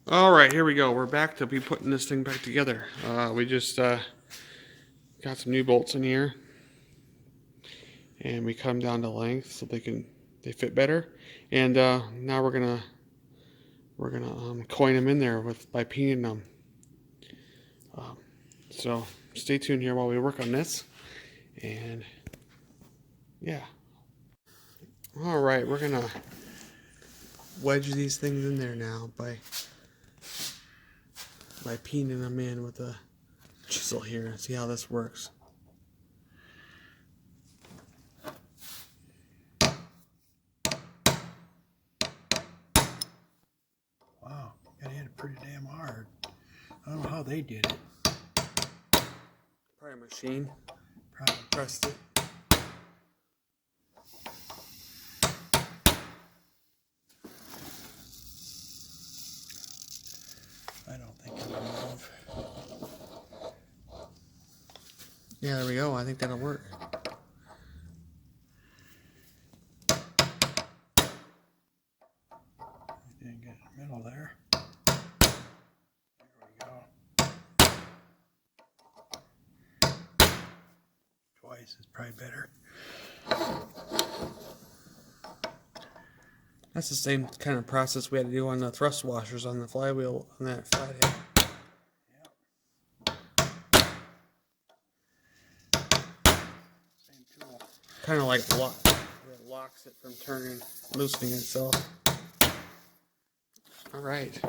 All right, here we go. We're back to be putting this thing back together. We just got some new bolts in here, and we cut them down to length so they fit better. And now we're gonna coin them in there by peening them. So stay tuned here while we work on this. And yeah. All right, we're gonna wedge these things in there now by peening them in with a chisel here and see how this works. Wow, that hit it pretty damn hard. I don't know how they did it. Probably a machine. Probably Pressed it. I don't think it'll move. Yeah, there we go. I think that'll work. Didn't get in the middle there. There we go. Twice is probably better. That's the same kind of process we had to do on the thrust washers on the flywheel on that flathead. Same tool. Kind of like it locks it from loosening itself. All right,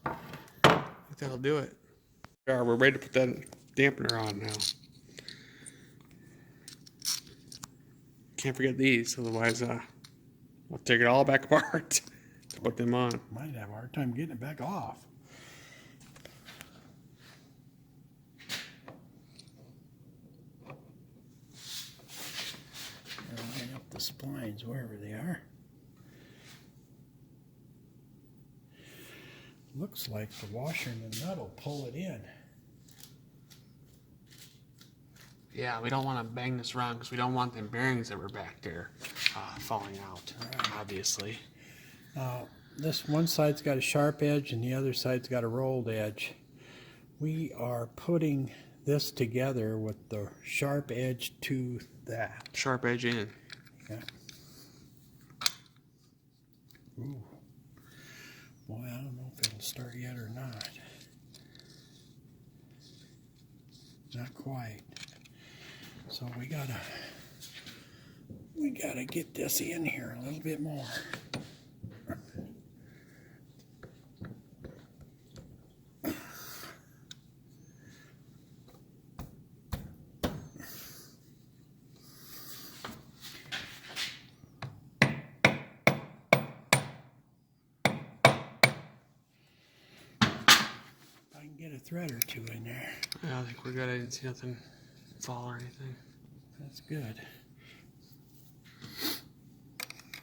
I think that'll do it. Yeah, we're ready to put that dampener on now. Can't forget these, otherwise we'll take it all back apart to put them on. Might have a hard time getting it back off. Line up the splines wherever they are. Looks like the washer and the nut will pull it in. Yeah, we don't want to bang this around because we don't want them bearings that were back there falling out, obviously. This one side's got a sharp edge and the other side's got a rolled edge. We are putting this together with the sharp edge to that. Sharp edge in. Yeah. Ooh. Boy, I don't know if it'll start yet or not. Not quite. So we gotta get this in here a little bit more. I can get a thread or two in there. Yeah, I think we're good. I didn't see nothing fall or anything. That's good.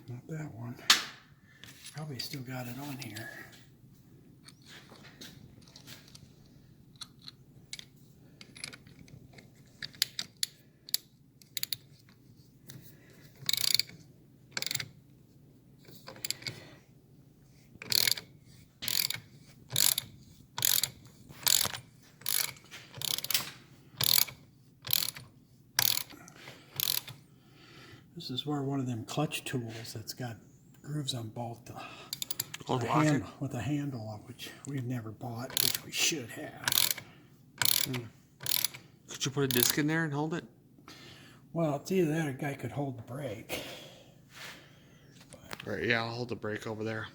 Not that one. Probably still got it on here. This is where one of them clutch tools that's got grooves on both with a handle on, which we've never bought, which we should have. Could you put a disc in there and hold it? Well, it's either that or a guy could hold the brake. All right, yeah, I'll hold the brake over there.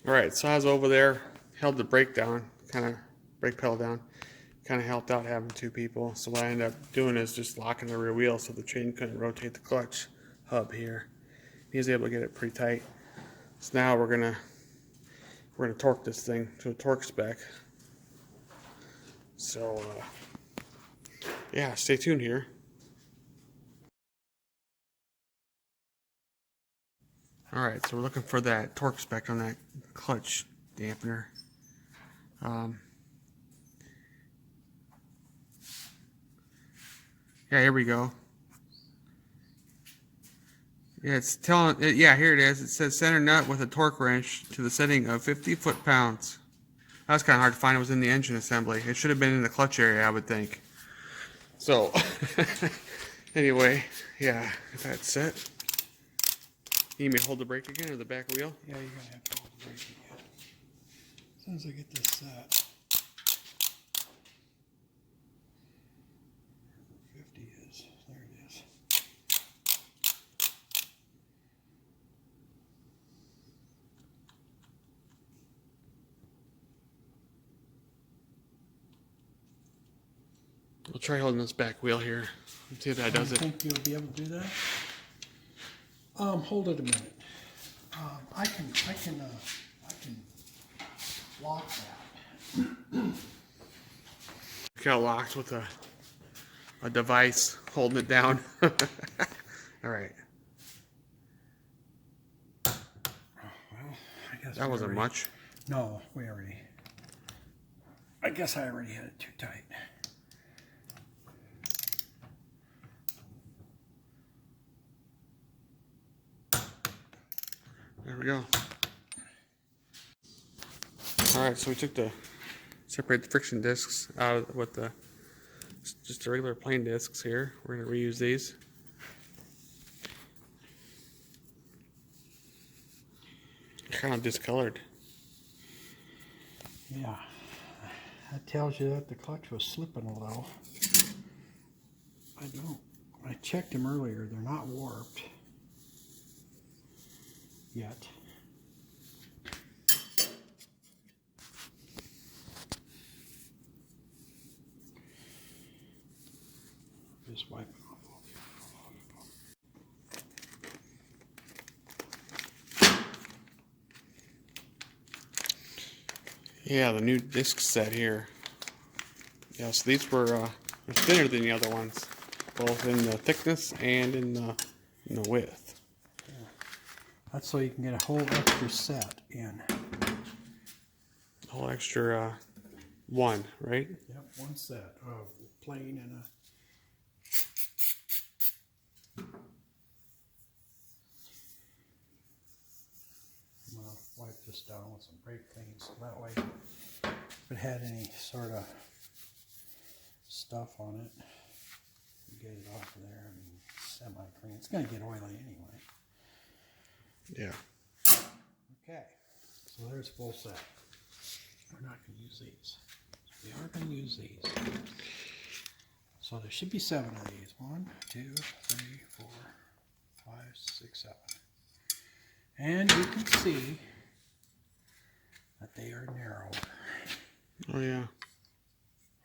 All right, so I was over there, held the brake down, brake pedal down. Kind of helped out having two people. So what I ended up doing is just locking the rear wheel so the chain couldn't rotate the clutch hub here. He was able to get it pretty tight. So now we're gonna torque this thing to a torque spec. So yeah, stay tuned here. All right, so we're looking for that torque spec on that clutch dampener. Yeah, here we go. Yeah, it's telling. Yeah, here it is. It says center nut with a torque wrench to the setting of 50 foot-pounds. That was kind of hard to find. It was in the engine assembly. It should have been in the clutch area, I would think. So, anyway, yeah, if that's set. You need me to hold the brake again or the back wheel? Yeah, you're gonna have to hold the brake again. As soon as I get this set. 50 is, there it is. I'll try holding this back wheel here. See if that does You it. think you'll be able to do that? Hold it a minute. I can lock that. Got locked with a device holding it down. All right. Well, I guess That wasn't much. No, we already. I guess I already had it too tight. There we go. All right, so we took separate the friction discs out with just the regular plain discs here. We're going to reuse these. Kind of discolored. Yeah, that tells you that the clutch was slipping a little. I checked them earlier. They're not warped yet. Just wipe it off. Yeah, the new disc set here. Yeah, so these were thinner than the other ones, both in the thickness and in the width. Yeah. That's so you can get a whole extra set in. A whole extra one, right? Yep, one set of plain and a. I'm gonna wipe this down with some brake clean so that way if it had any sort of stuff on it, you get it off of there. I mean, semi-clean. It's gonna get oily anyway. Yeah. Okay, so there's full set. We're not going to use these. We are going to use these. So there should be 7 of these. 1, 2, 3, 4, 5, 6, 7. And you can see that they are narrower. Oh yeah.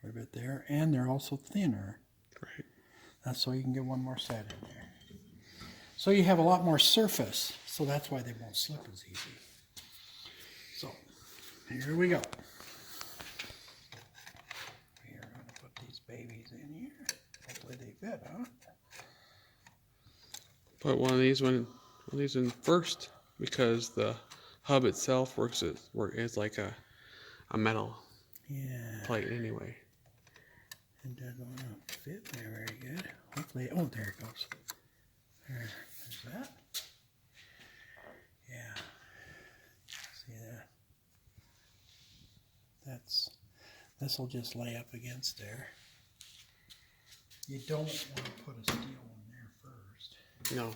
Quite a bit there. And they're also thinner. Right. That's so you can get one more set in there. So you have a lot more surface. So that's why they won't slip as easy. So here we go. We are going to put these babies in here. Hopefully they fit, huh? Put one of these in first because the hub itself works as like a metal plate anyway. It doesn't fit there very good. Hopefully, oh, there it goes. There's that. Yeah. See that? This will just lay up against there. You don't want to put a steel one there first. No.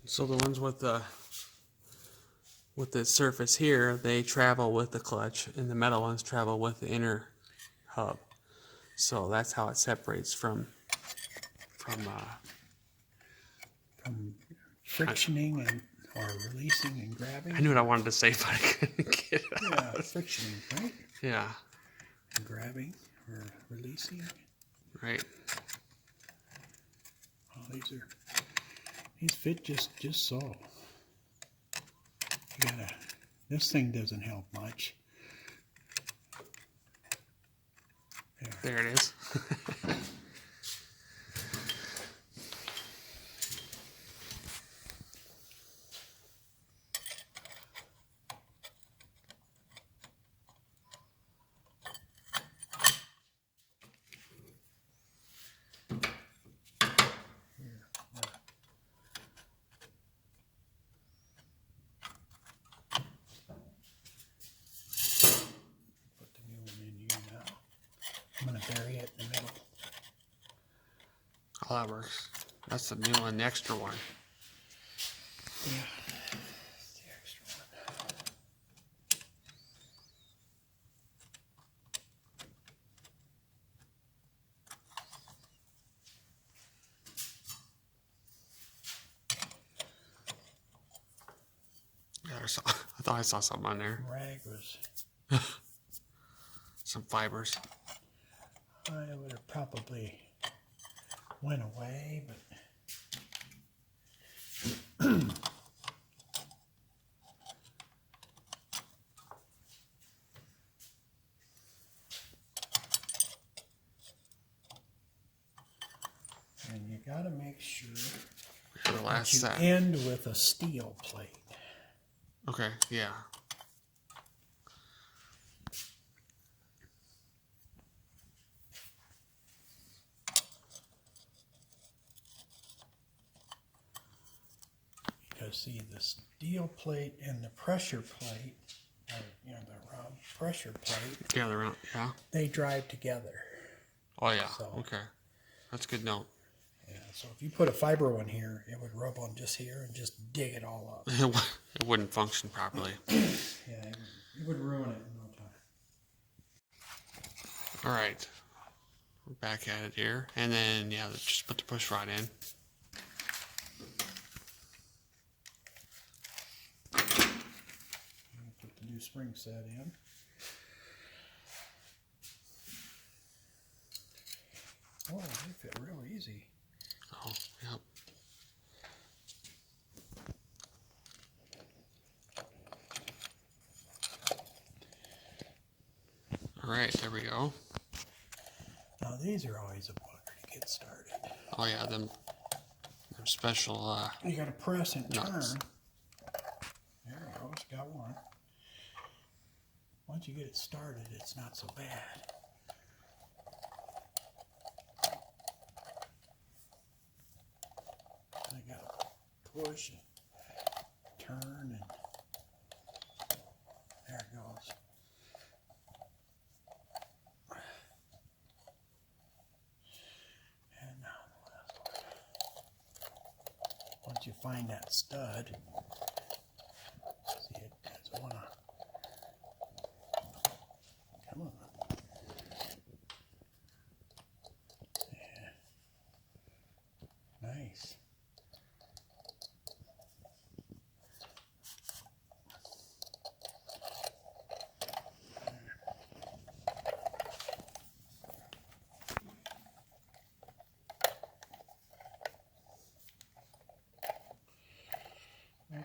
So the ones with the surface here, they travel with the clutch, and the metal ones travel with the inner hub. So that's how it separates from frictioning or releasing and grabbing. I knew what I wanted to say, but I couldn't get it Yeah, out. frictioning, right? Yeah. And grabbing or releasing. Right. Oh, these fit just so. This thing doesn't help much. There it is. bury it in the middle. Oh, that works. That's the new one, the extra one. Yeah, it's the extra one. Yeah, I thought I saw something on there. Rag was. Some fibers. I would have probably went away, but. And you got to make sure For the last that you set. end with a steel plate. Okay, yeah. Because see, the steel plate and the pressure plate, or, the round pressure plate, Yeah, they're out. Yeah. they drive together. Oh, yeah. So- Okay. That's a good note. Yeah, so if you put a fiber one here, it would rub on just here and just dig it all up. It wouldn't function properly. Yeah, it would ruin it in no time. All right. We're back at it here. And then, yeah, just put the push rod in. Put the new spring set in. Oh, they fit real easy. Oh, yep. All right, there we go. Now these are always a bugger to get started. Oh, yeah, them special, You got to press and turn. nuts. There it goes, got one. Once you get it started, it's not so bad. I got to push and turn, and there it goes. And now the last one. Once you find that stud, see, it doesn't want to. Come on. Yeah. Nice.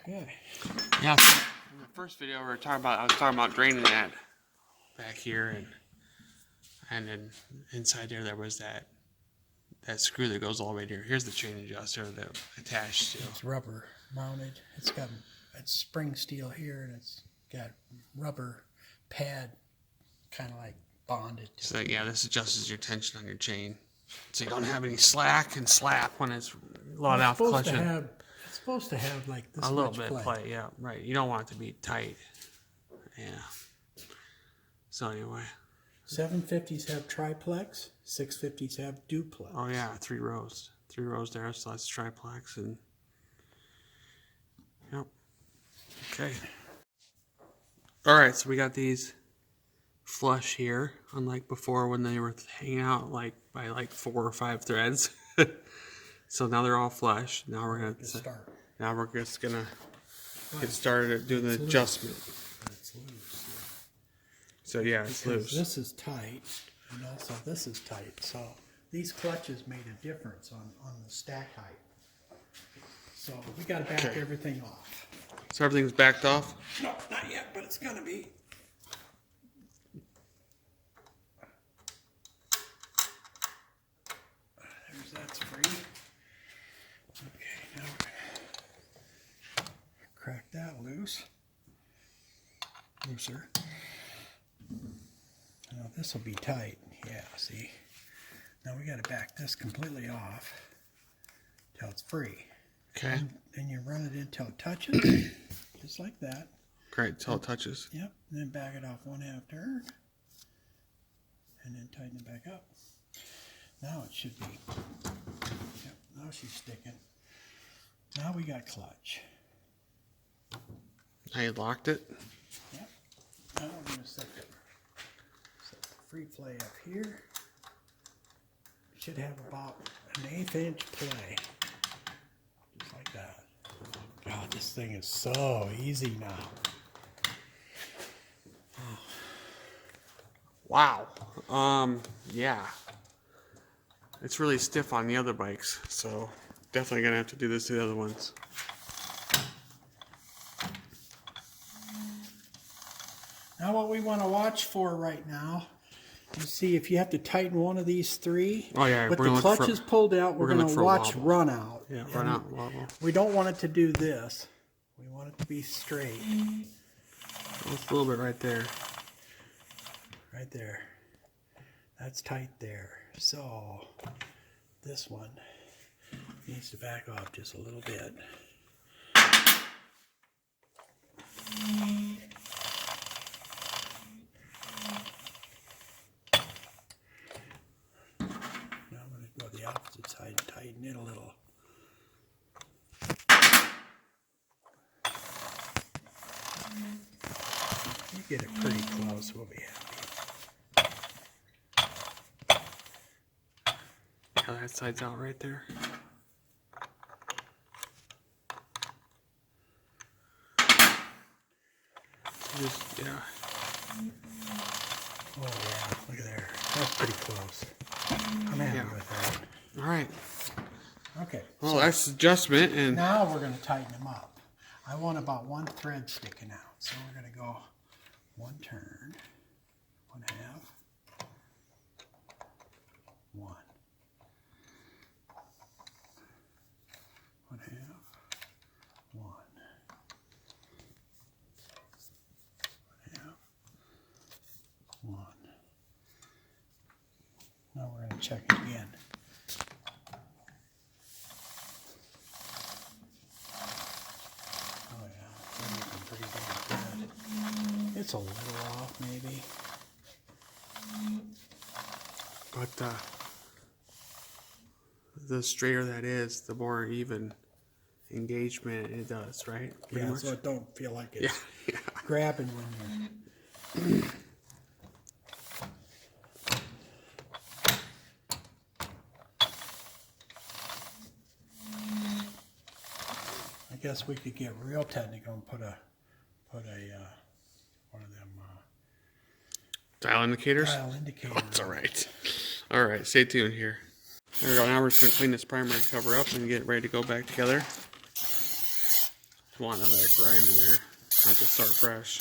Okay. Yeah, in the first video I was talking about draining that back here, and then inside there was that screw that goes all the way here. Here's the chain adjuster that attached to. It's rubber mounted. It's spring steel here, and it's got rubber pad kind of like bonded to So yeah, this adjusts your tension on your chain, so you don't have any slack and slap when it's let off clutching. It's supposed to have like this A little much bit play, yeah, right. You don't want it to be tight. Yeah. So anyway. 750s have triplex. 650s have duplex. Oh yeah, 3 rows. 3 rows there, so that's triplex, and yep. Okay. Alright, so we got these flush here, unlike before when they were hanging out like by like 4 or 5 threads. So now they're all flush. Now we're just gonna get started at doing the adjustment. It's loose. So yeah, it's loose. This is tight, and also this is tight. So these clutches made a difference on the stack height. So we got to back everything off. So everything's backed off? No, not yet, but it's gonna be. There's that's free. Okay, now we're gonna crack that loose. Looser. Now this will be tight. Yeah, see. Now we got to back this completely off till it's free. Okay. Then you run it until it touches, just like that. Great, till it touches. Yep. And then back it off 1/2 turn. and then tighten it back up. Now it should be, yep, now she's sticking. Now we got clutch. I locked it. Yep. Now we're going to set the free play up here. It should have about an 1/8 inch play. Just like that. God, this thing is so easy now. Wow. Yeah. It's really stiff on the other bikes, so definitely gonna have to do this to the other ones. Now what we want to watch for right now is see if you have to tighten one of these three. Oh yeah, but the clutch is pulled out, we're going to watch run out. Yeah, run out, wobble. We don't want it to do this. We want it to be straight. Well, it's a little bit right there. Right there. That's tight there. So this one needs to back off just a little bit. Now I'm going to go the opposite side and tighten it a little. You get it pretty close, we'll be happy. Yeah, that side's out right there. Just, yeah. Oh yeah, look at there. That's pretty close. I'm happy with that. All right. Okay. Well, so that's adjustment, and now we're going to tighten them up. I want about one thread sticking out. So we're going to go one turn, 1/2, 1, 1/2, 1, 1/2, 1. Now we're going to check it again. Oh yeah, we're looking pretty damn good. It's a little off maybe. but the straighter that is, the more even engagement it does, right? Pretty Yeah, much. so it don't feel like it's Yeah. grabbing when you're... I guess we could get real technical and put a one of them Dial indicators. dial indicator. Oh, it's all right. All right, stay tuned here. There we go. Now we're just gonna clean this primary cover up and get ready to go back together. Just want none of that grime in there. I can start fresh.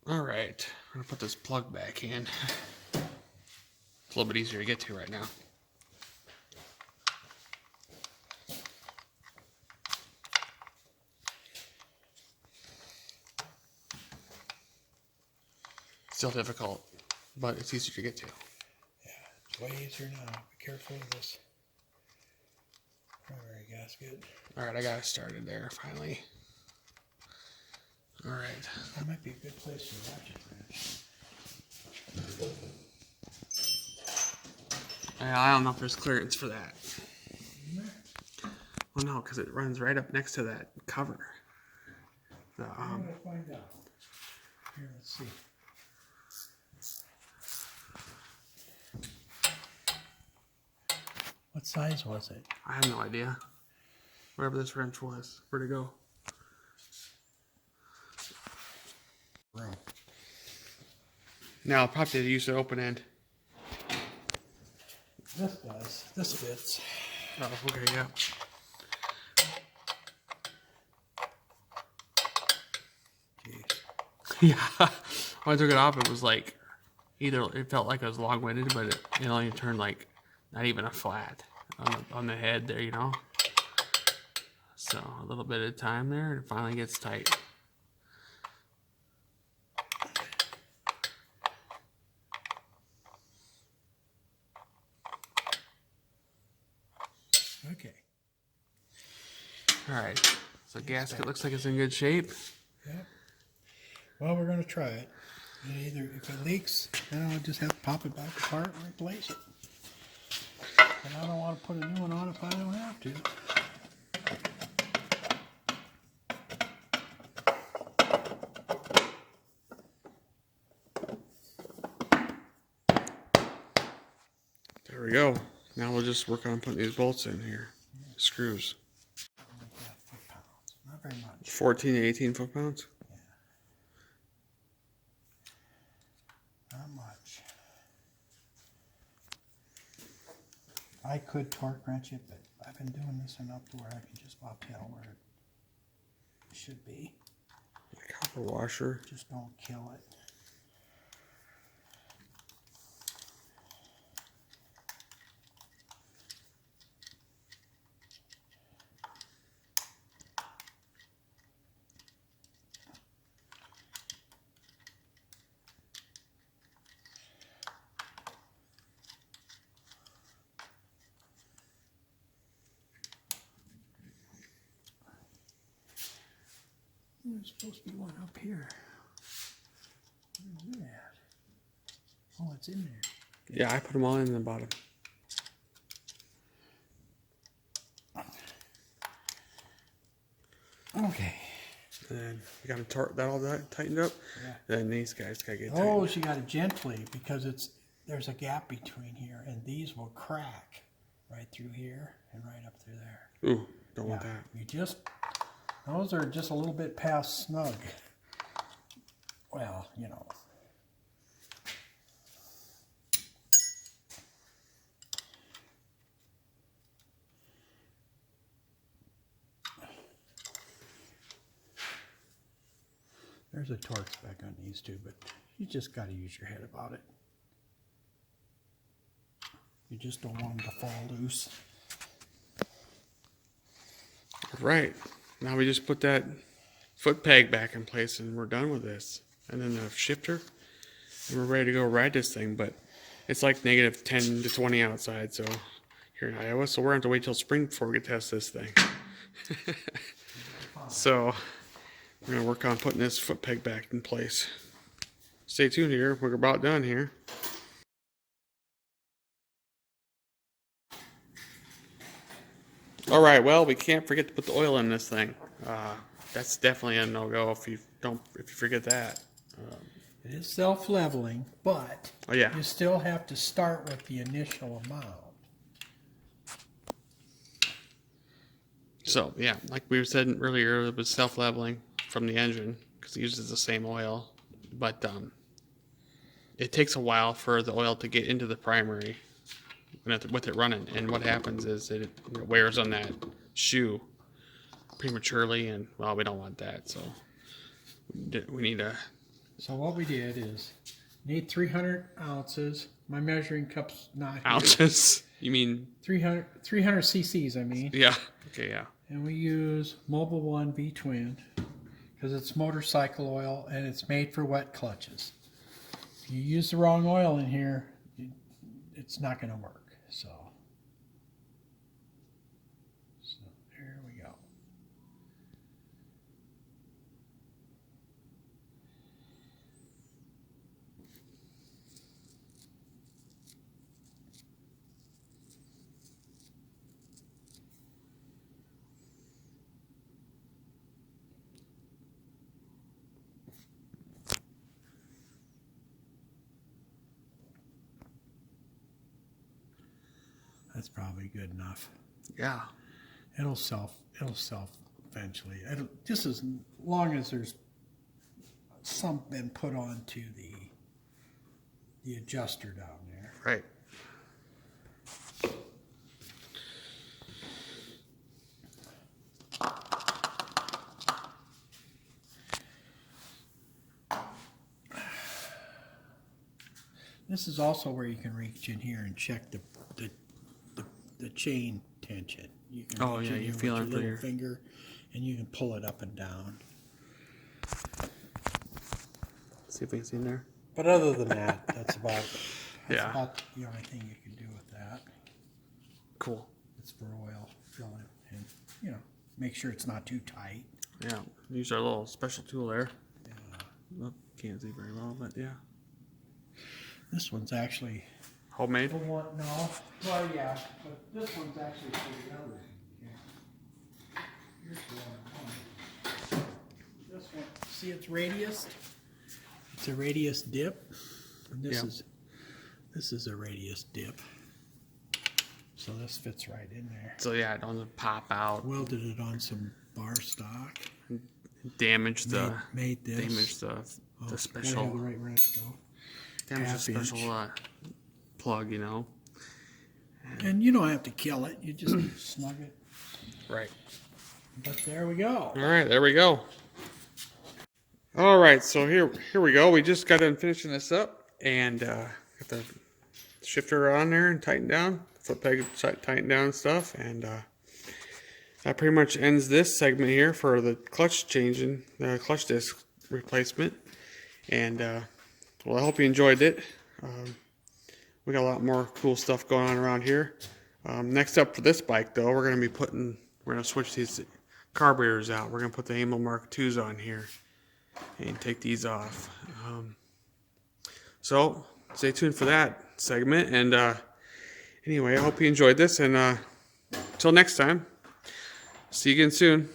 All right, I'm gonna put this plug back in. It's a little bit easier to get to right now. Still difficult, but it's easier to get to. Yeah, it's way easier now. Be careful of this primary gasket. All right, I got it started there finally. All right. That might be a good place to watch it, man. I don't know if there's clearance for that. Well, no, because it runs right up next to that cover. I'm gonna find out. Here, let's see. What size was it? I have no idea. Wherever this wrench was, where'd it go? Room. Now I'll probably use the open end. This does. This fits. Oh, okay, yeah. Jeez. Yeah. When I took it off, it was like, either it felt like I was long-winded, but it only turned like not even a flat on the head there, you know. So a little bit of time there, and it finally gets tight. Okay. All right. So gasket looks like it's in good shape. Yep. Well, we're going to try it. And either if it leaks, then I'll just have to pop it back apart and replace it. And I don't want to put a new one on if I don't have to. There we go. Now we'll just work on putting these bolts in here. Screws. Foot-pounds. Not very much. 14 to 18 foot-pounds? Yeah. Not much. I could torque wrench it, but I've been doing this enough to where I can just about tell where it should be. Copper washer. Just don't kill it. There's supposed to be one up here. Where's that? Oh, it's in there. Yeah, I put them all in the bottom. Okay. And then we got that all tightened up. Yeah. Then these guys gotta get Oh, tightened. she got it gently because there's a gap between here, and these will crack right through here and right up through there. Ooh, don't want that. Those are just a little bit past snug. Well, you know. There's a torque spec on these two, but you just got to use your head about it. You just don't want them to fall loose. All right. Now we just put that foot peg back in place and we're done with this. And then the shifter, and we're ready to go ride this thing, but it's like negative 10 to 20 outside, so here in Iowa, so we're going to have to wait till spring before we can test this thing. So we're going to work on putting this foot peg back in place. Stay tuned here. We're about done here. All right, well, we can't forget to put the oil in this thing. That's definitely a no-go if you forget that. It is self-leveling, but Oh yeah. you still have to start with the initial amount. So yeah, like we said earlier, it was self-leveling from the engine because it uses the same oil, but it takes a while for the oil to get into the primary with it running, and what happens is it wears on that shoe prematurely, and well, we don't want that, so we need a. So what we did is need 300 ounces. My measuring cup's not here. Ounces? You mean 300 cc's, I mean. Yeah. Okay, yeah. And we use Mobil 1 V-Twin because it's motorcycle oil and it's made for wet clutches. If you use the wrong oil in here, it's not going to work. So there we go. That's probably good enough. Yeah. It'll self eventually. Just as long as there's some been put onto the adjuster down there. Right. This is also where you can reach in here and check the the chain tension. You can Oh, reach yeah, in you're here feeling with for your your- little finger, and you can pull it up and down. See if we can see in there. But other than that, that's about Yeah. the only thing you can do with that. Cool. It's for oil filling, and you know, make sure it's not too tight. Yeah, use our little special tool there. Yeah. Oh, can't see very well, but yeah. This one's actually Homemade? the one. No, well, yeah, but this one's actually for the other. Yeah. Here's the one. This one, see, it's radiused. It's a radius dip. And this is a radius dip. So this fits right in there. So yeah, it doesn't pop out. Welded it on some bar stock. Damage the Made this. damage the Oh, special where the right wrench go? damage the half special inch. plug, you know. And you don't have to kill it. You just snug it. Right. But there we go. All right, there we go. All right, so here we go. We just got done finishing this up, and got the shifter on there and tightened down, foot peg tightened down and stuff, and that pretty much ends this segment here for the clutch changing, the clutch disc replacement. And well, I hope you enjoyed it. We got a lot more cool stuff going on around here. Next up for this bike, though, we're gonna switch these carburetors out. We're gonna put the Hamel Mark IIs on here and take these off. So stay tuned for that segment. And anyway, I hope you enjoyed this. And until next time, see you again soon.